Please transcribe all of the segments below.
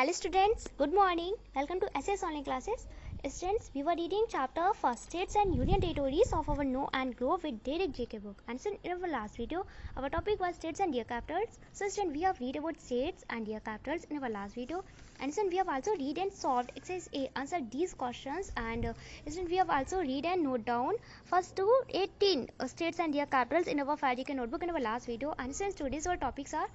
Hello students, good morning. Welcome to SS Online Classes. Students, we were reading chapter first states and union territories of our Know and Grow with Derek J.K. book. And so in our last video, our topic was states and their capitals. So students, we have read about states and their capitals in our last video. And so we have also read and solved exercise A, answered these questions. And students, we have also read and note down first to 18 states and their capitals in our Fairdeck notebook in our last video. And since today's our topics are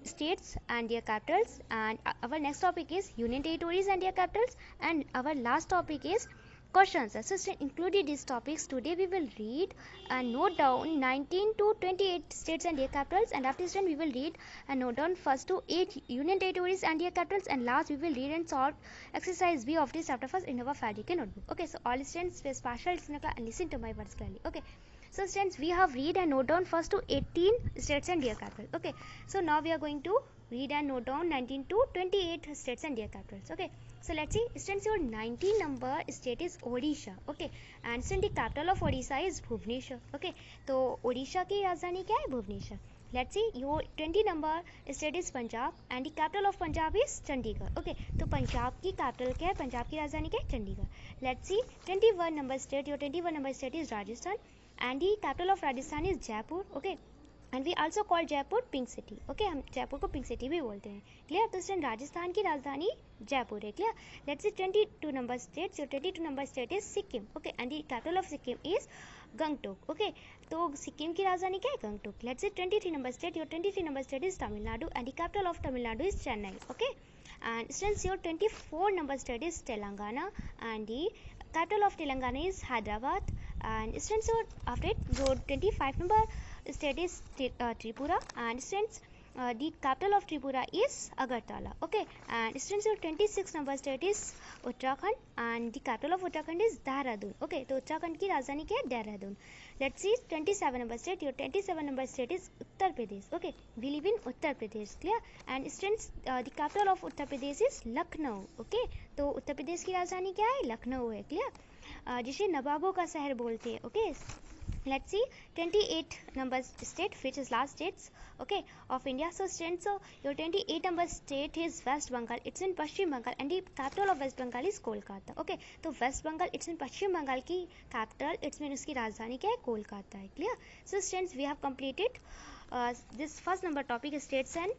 states and their capitals, and our next topic is union territories and their capitals, and our last topic is questions. So included these topics, today we will read and note down 19 to 28 states and their capitals, and after this we will read and note down first to 8 union territories and their capitals, and last we will read and solve exercise B of this chapter first in our Fairdeck notebook. Okay, so all students pay special attention and listen to my words clearly. Okay, so students, we have read and note down first to 18 states and their capitals. Okay, so now we are going to read and note down 19 to 28 states and their capitals. Okay, so let's see. Students, your 19 number state is Odisha. Okay, and since the capital of Odisha is Bhubaneswar. Okay, तो Odisha की राजधानी क्या है? Bhubaneswar. Let's see, your 20 number state is Punjab and the capital of Punjab is Chandigarh. Okay, तो पंजाब की capital क्या है? पंजाब की राजधानी क्या है? Chandigarh. Let's see, 21 number state, your 21 number state is Rajasthan and the capital of Rajasthan is Jaipur. Okay, and we also call Jaipur Pink City. Okay, हम जयपुर को Pink City भी बोलते हैं. क्लियर? तो स्टूडेंट, राजस्थान की राजधानी जयपुर है. Clear? Let's C 22 number state. Your 22 number state is Sikkim. Okay, and the capital of Sikkim is Gangtok. Okay, तो सिक्किम की राजधानी क्या है? Gangtok. Let's see 23 number state. Your 23 number state is Tamil Nadu and the capital of Tamil Nadu is Chennai. Okay, and since your 24 number state is Telangana and the capital of Telangana is Hyderabad, and since your after it your 25 number state is Tripura, and since the capital of Tripura is Agartala. Okay, and since your 26 number state is Uttarakhand and the capital of Uttarakhand is Dehradun. Okay, तो उत्तराखंड की राजधानी क्या है? Dehradun. Let's see 27 number state. Your 27 number state is Uttar Pradesh. Okay, we live in Uttar Pradesh. Clear? And since the capital of Uttar Pradesh is Lucknow. Okay, तो उत्तर प्रदेश की राजधानी क्या है? लखनऊ है. क्लियर? जिसे नवाबों का शहर बोलते हैं. Okay, let's see 28 number state, which is last states, okay, of India. So students, so your 28 number state is West Bengal. It's in Pashchim Bengal and the capital of West Bengal is Kolkata. Okay, तो West Bengal it's in Pashchim Bengal की capital, it's mean उसकी राजधानी क्या है? कोलकाता है. Clear? So students, we have completed this first number topic, states and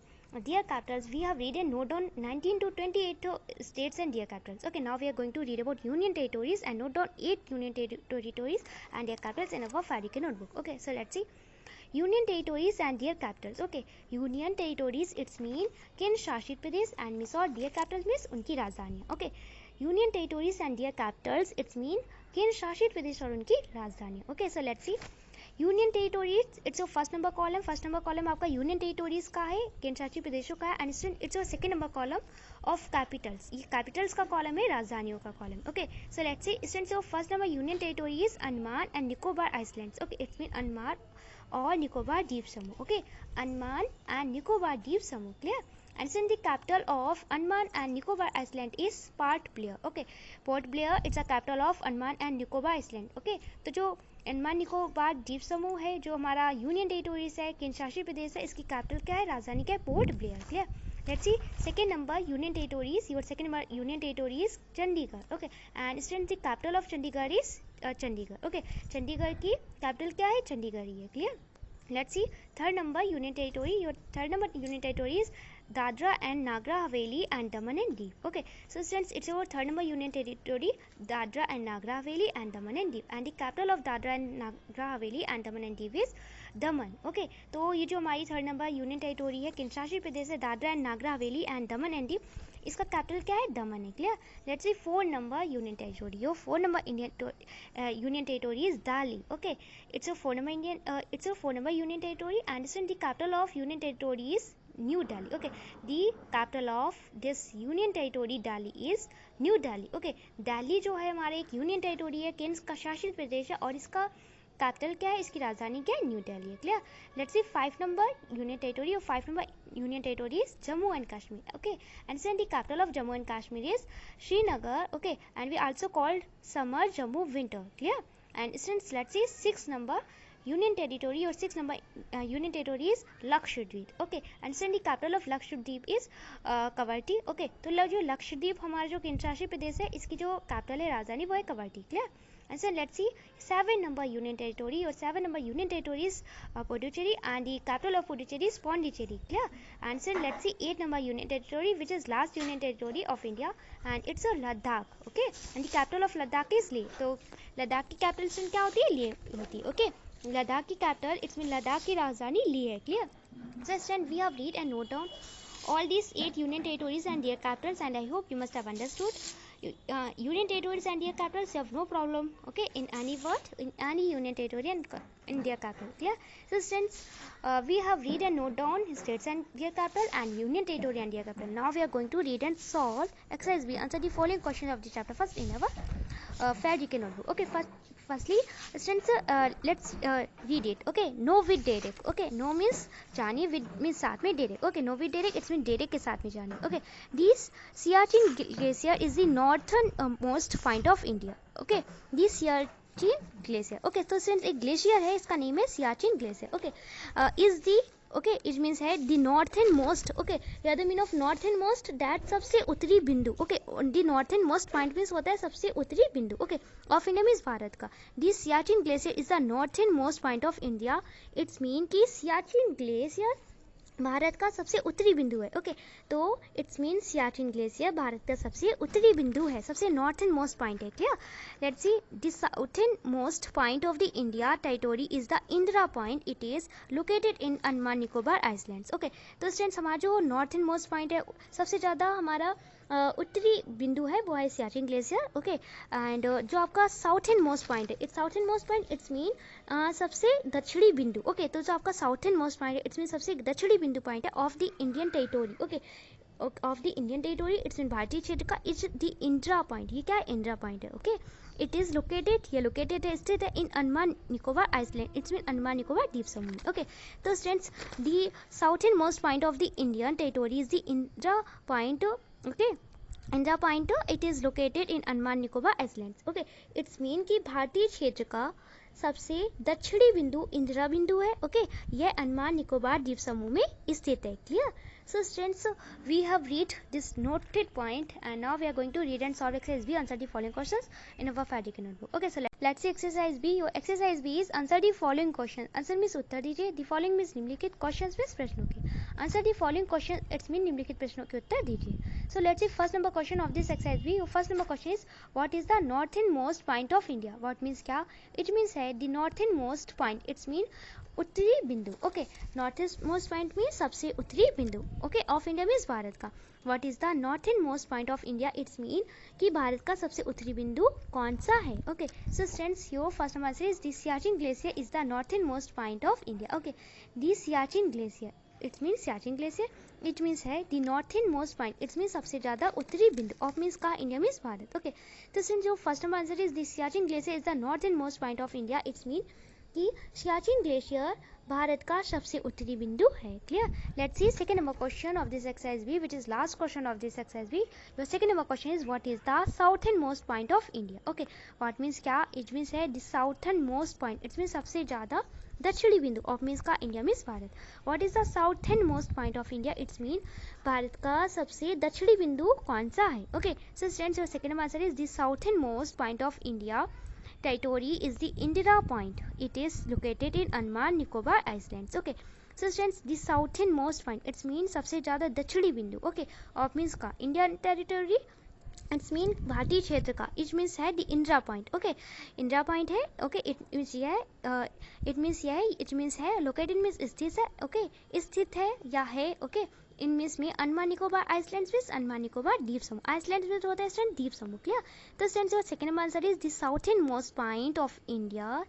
their capitals. We have read and note down 19 to 28 states and their capitals. Okay, now we are going to read about union territories and note down 8 union territories and their capitals in our Fairdeck notebook. Okay, so let's see. Union territories and their capitals. Okay, union territories it's mean केंद्र शासित प्रदेश and means और their capitals means उनकी राजधानियाँ. Okay, union territories and their capitals it's mean केंद्र शासित प्रदेश और उनकी राजधानियाँ. Okay, so let's see. Union territories it's your first number column. First number column आपका union territories का है, केंद्र शासित प्रदेशों का है, and it's your second number column of Capitals. ये कैपिटल्स का कॉलम है, राजधानियों का column. Okay, so let's see students, your first number union territories Andaman and Nicobar islands. Okay, it's mean Andaman और निकोबार द्वीप समूह. ओके, अंडमान एंड निकोबार द्वीप समूह. Clear? And since the capital of Andaman and Nicobar Island is Port Blair. Okay, Port Blair it's a capital of Andaman and Nicobar Island. Okay, तो जो अंडमान निकोबार द्वीप समूह है, जो हमारा यूनियन टेरिटोरीज है, केंद्र शासित प्रदेश है, इसकी कैपिटल क्या है? राजधानी क्या है? Port Blair. Clear? Let's see second number union territories. Your second number union territories Chandigarh. Okay, and student the capital of Chandigarh is Chandigarh. Okay, Chandigarh की कैपिटल क्या है? चंडीगढ़ ही है. Clear? Let's C third number union territory. Your third number union territory is Dadra and Nagar Haveli and Daman and Diu. Okay, so since it's our third number union territory, Dadra and Nagar Haveli and Daman and Diu, and the capital of Dadra and Nagar Haveli and Daman and Diu is Daman. Okay, तो ये जो हमारी third number union territory है, केंद्र शासित प्रदेश है, Dadra and Nagar Haveli and Daman and Diu, इसका capital क्या है? दमन है. Clear? Let's see four number union territory. Your four number union territory is Delhi. Okay, it's a four number union territory and the capital of union territory is New Delhi. Okay, the capital of this union territory Delhi is New Delhi. Okay, Delhi जो है हमारे एक union territory है, केंद्र का शासित प्रदेश है, और इसका कैपिटल क्या है? इसकी राजधानी क्या है? न्यू दिल्ली है. Clear? Let's see five number union territory और five number union territory is Jammu and Kashmir. Okay, and since the capital of Jammu and Kashmir is Srinagar. Okay, and we also called summer Jammu winter. Clear? And since let's see 6 number union territory, or 6 number union territory is Lakshadweep. Okay, and the capital of Lakshadweep is Kavaratti. Okay, तो जो लक्षद्वीप हमारा जो केंद्रशासित प्रदेश है, इसकी जो capital है, राजधानी, वो है Kavaratti. Clear. And so let's see 7 number union territory, or 7 number union territory is Puducherry, and the capital of Puducherry is Pondicherry. Clear. And so let's see 8 number union territory, which is last union territory of India, and it's a Ladakh. Okay, and the capital of Ladakh is Leh. तो लद्दाख की capital क्या होती है? लेह होती है. Okay, Ladakh की capital, it's mean Ladakh की राजधानी लेह है. Clear. So student, we have read and note down all these 8 union territories and their capitals, and I hope you must have understood. Union territories and their capitals, you have no problem, okay, in any word, in any union territory and in their capital. Clear. So since we have read and note down states and their capital and union territory and their capital, now we are going to read and solve exercise B. Answer the following questions of the chapter first in our fair GK notebook. Okay, firstly since let's read it. Okay, no with direct. Okay, no means जानिए, with means साथ में direct. Okay, no with direct, it's mean direct के साथ में जानिए. Okay, this Siachen glacier is the northern most point of India. Okay, this Siachen glacier. Okay, तो since एक glacier है, इसका name है Siachen glacier. Okay, is the okay, it means है the northern most. Okay, here the meaning of northern most, that सबसे उत्तरी बिंदु. Okay, the northern most point means होता है सबसे उत्तरी बिंदु. Okay, of India means Bharat का. This Siachen glacier is the northern most point of India. It's mean कि Siachen glacier भारत का सबसे उत्तरी बिंदु है. ओके, तो it's mean Siachen glacier Bharat का सबसे उत्तरी बिंदु है, सबसे नॉर्थन मोस्ट पॉइंट है. Clear. Let's see the southern most point of the India territory is the Indira point. It is located in Andaman Nicobar islands. Okay, तो स्टूडेंट्स हमारा जो नॉर्थन मोस्ट पॉइंट है, सबसे ज़्यादा हमारा उत्तरी बिंदु है, वो है सियाचिन ग्लेशियर. ओके, एंड जो आपका साउथर्न मोस्ट पॉइंट है, it's southern most point, it's mean सबसे दक्षिणी बिंदु. ओके, तो जो आपका साउथर्न मोस्ट पॉइंट है, इट्स मीन सबसे दक्षिणी बिंदु पॉइंट है of the Indian territory. Okay, of the Indian territory, it's mean भारतीय क्षेत्र का. It's the Indira point. ये क्या है? इंदिरा पॉइंट है. ओके, इट इज लोकेटेड, ये लोकेटेड है, स्थित है इन Andaman Nicobar island. It's mean Andaman Nicobar द्वीप समूह. ओके, तो students the southern most point of the Indian territory is the Indira point. Okay, Indira point, it is located in Andaman Nicobar islands. Okay, it's mean कि भारतीय क्षेत्र का सबसे दक्षिणी बिंदु इंदिरा बिंदु है. ओके, यह अंडमान निकोबार द्वीप समूह में स्थित है. Clear. So students, we have read this noted point, and now we are going to read and solve exercise B. Answer the following questions in our fabric notebook. Okay, so let's see exercise B. Your exercise B is answer the following question. Answer means उत्तर दीजिए. The following means निम्नलिखित questions means प्रश्नों के. Answer the following question, it's mean निम्नलिखित प्रश्नों के उत्तर दीजिए. So let's see first number question of this exercise B. Your first number question is what is the northernmost point of India? What means क्या? It means है the northernmost point. It's mean उत्तरी बिंदु. Okay, northern most point में सबसे उत्तरी बिंदु. Okay, of India means भारत का. What is the northern most point of India? It's mean कि भारत का सबसे उत्तरी बिंदु कौन सा है. Okay, so students your first answer is the Siachen glacier is the northern most point of India. Okay, the Siachen glacier, it mean Siachen glacier, it means है the northern most point. It's mean सबसे ज्यादा उत्तरी बिंदु. ऑफ मीन्स का India means Bharat. Okay, तो students जो first answer is the Siachen glacier is the northern most point of India. It's mean कि Siachen glacier Bharat का सबसे उत्तरी बिंदु है. Clear. Let's see second number question of this exercise B, which is last question of this exercise B. Your second number question is what is the southern most point of India. Okay, what means क्या? It means है the southern most point. It's mean सबसे ज्यादा दक्षिणी बिंदु. Of means का India means Bharat. What is the southern most point of India? It's mean Bharat का सबसे दक्षिणी बिंदु कौन सा है. Okay, so students your second answer is the southern most point of India territory is the Indira Point. It is located in Andaman Nicobar Islands. Okay, so students the southernmost point, it means सबसे ज़्यादा दक्षिणी बिंदु. Okay, of means का Indian territory, it's mean भारतीय क्षेत्र का. It means है the Indira point. Okay, Indira point है. ओके, इट मीन्स यह है, इट मीन्स यह है, इट मीन्स है लोकेटेड मीन्स स्थित है. ओके, स्थित है या है. ओके, इन मीन्स में अंडमान निकोबार आइलैंड्स मीन्स अंडमान निकोबार द्वीप समूह. आइलैंड्स में होता है स्टूडेंट द्वीप समूह. क्लियर. तो students second answer is the southern most point of India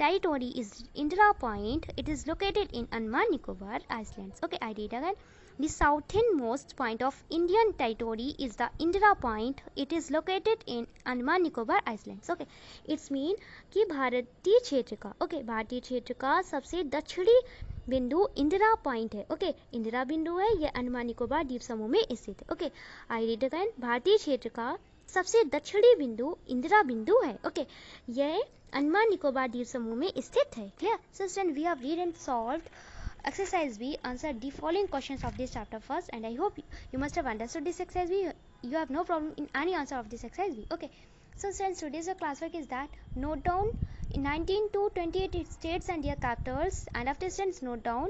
territory is Indira Point. It is located in Andaman Nicobar Islands. Okay, I read again. The southernmost point of Indian territory is the Indira Point. It is located in Andaman Nicobar Islands. Okay, it's mean कि भारतीय क्षेत्र का, okay, भारतीय क्षेत्र का सबसे दक्षिणी बिंदु इंदिरा पॉइंट है. ओके, इंदिरा बिंदु है, ये अंडमान निकोबार द्वीप समूह में स्थित है. Okay, I read again. भारतीय क्षेत्र का सबसे दक्षिणी बिंदु इंदिरा बिंदु है। ओके, यह अंडमान निकोबार द्वीप समूह में स्थित है। Clear? So students, we have read and solved exercise B. Answer the following questions of this chapter first, and I hope you must have understood this exercise B. You have no problem in any answer of this exercise B. Okay, so students, today's classwork is that note down 19 to 28 states and their capitals, and after students note down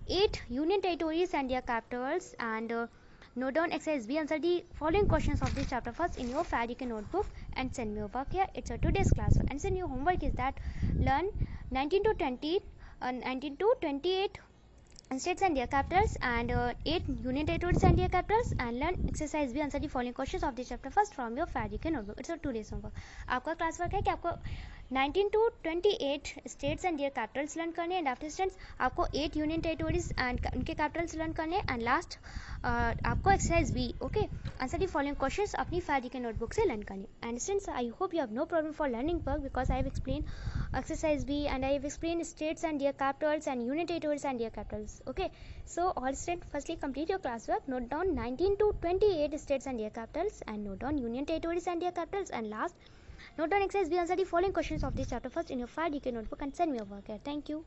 8 union territories and their capitals, and note down exercise B. Answer the following questions of this chapter first in your Fabric notebook and send me your work here. It's a today's class work. And then your homework is that learn 19 to 28 states and their capitals, and 8 union territories and their capitals, and learn exercise B. Answer the following questions of this chapter first from your Fabric notebook. It's a today's homework. आपका class work है कि आपको 19 to 28 states and their capitals learn करने, and after students आपको 8 union territories and उनके capitals learn करने, and last आपको exercise B. Okay, answer the following questions अपनी फायदे के नोटबुक से लर्न करने. And students, I hope you have no problem for learning work because I have explain exercise B and I have explained states and their capitals and union territories and their capitals. Okay, so all students, firstly complete your classwork. Note down 19 to 28 states and their capitals, and note down union territories and their capitals, and last note down exercise B. Answer the following questions of this chapter first in your 5 DK notebook and send me your work here. Thank you.